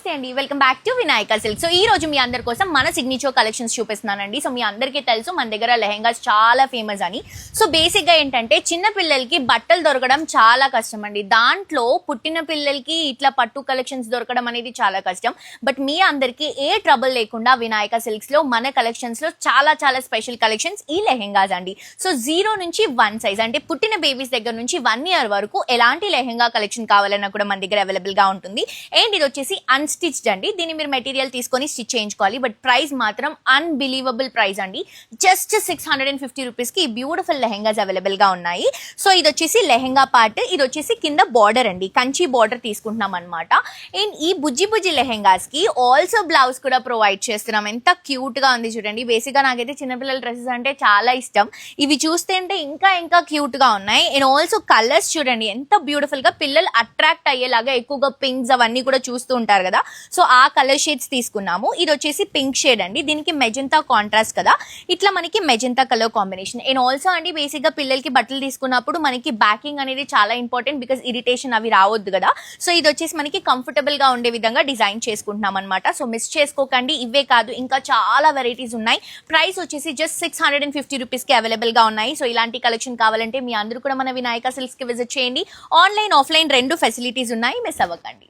నమస్తే అండి, welcome back to Vinayaka silk. So ఈ రోజు మీ అందరి కోసం మన సిగ్నేచర్ కలెక్షన్స్ చూపిస్తున్నానండి. సో మీ అందరికీ తెలుసు మన దగ్గర లెహెంగాస్ చాలా ఫేమస్ అని. సో బేసిక్ గా ఏంటంటే చిన్న పిల్లలకి బట్టలు దొరకడం చాలా కష్టం అండి. దాంట్లో పుట్టిన పిల్లలకి ఇట్లా పట్టు కలెక్షన్స్ దొరకడం అనేది చాలా కష్టం. బట్ మీ అందరికీ ఏ ట్రబుల్ లేకుండా వినాయక సిల్క్స్ లో మన కలెక్షన్స్ లో చాలా చాలా స్పెషల్ కలెక్షన్స్ ఈ లెహెంగాస్ అండి. సో 0 నుంచి 1 సైజ్ అంటే పుట్టిన బేబీస్ దగ్గర నుంచి 1 year వరకు ఎలాంటి లెహెంగా కలెక్షన్ కావాలన్నా కూడా మన దగ్గర అవైలబుల్ గా ఉంటుంది. అండ్ ఇది వచ్చేసి అన్స్టిచ్డ్ అండి. దీన్ని మీరు మెటీరియల్ తీసుకొని స్టిచ్ చేయించుకోవాలి. బట్ ప్రైస్ మాత్రం అన్బిలీవబుల్ ప్రైస్ అండి. జస్ట్ 650 రూపీస్ కి బ్యూటిఫుల్ లెహెంగాస్ అవైలబుల్ గా ఉన్నాయి. సో ఇది వచ్చేసి లెహెంగా పార్ట్, ఇది వచ్చేసి కింద బార్డర్ అండి, కంచి బార్డర్ తీసుకుంటున్నాం అనమాట. అండ్ ఈ బుజ్జి బుజ్జి లెహెంగాస్ కి ఆల్సో బ్లౌజ్ కూడా ప్రొవైడ్ చేస్తున్నాం. ఎంత క్యూట్ గా ఉంది చూడండి. బేసిక్ గా నాకైతే చిన్నపిల్లల డ్రెస్సెస్ అంటే చాలా ఇష్టం. ఇవి చూస్తే అంటే ఇంకా ఇంకా క్యూట్ గా ఉన్నాయి. అండ్ ఆల్సో కలర్స్ చూడండి ఎంత బ్యూటిఫుల్ గా, పిల్లలు అట్రాక్ట్ అయ్యేలాగా ఎక్కువగా పింక్స్ అవన్నీ కూడా చూస్తూ ఉంటారు కదా. సో ఆ కలర్ షేడ్స్ తీసుకున్నాము. ఇది వచ్చేసి పింక్ షేడ్ అండి, దీనికి మెజెంతా కాంట్రాస్ట్ కదా, ఇట్లా మనకి magenta colour combination. And also అండి బేసిక్ గా పిల్లలకి బట్టలు తీసుకున్నప్పుడు మనకి బ్యాకింగ్ అనేది చాలా ఇంపార్టెంట్, బికాస్ ఇరిటేషన్ అవి రావద్దు కదా. సో ఇది వచ్చేసి మనకి కంఫర్టబుల్ గా ఉండే విధంగా డిజైన్ చేసుకుంటున్నాం అనమాట. సో మిస్ చేసుకోకండి. ఇవే కాదు ఇంకా చాలా వెరైటీస్ ఉన్నాయి. ప్రైస్ వచ్చేసి జస్ట్ 650 రూపీస్ కి అవైలబుల్ గా ఉన్నాయి. సో ఇలాంటి కలెక్షన్ కావాలంటే మీ అందరూ కూడా మన వినాయక సిల్క్స్ కి విజిట్ చేయండి. ఆన్లైన్ ఆఫ్లైన్ రెండు ఫెసిలిటీస్ ఉన్నాయి, మిస్ అవ్వకండి.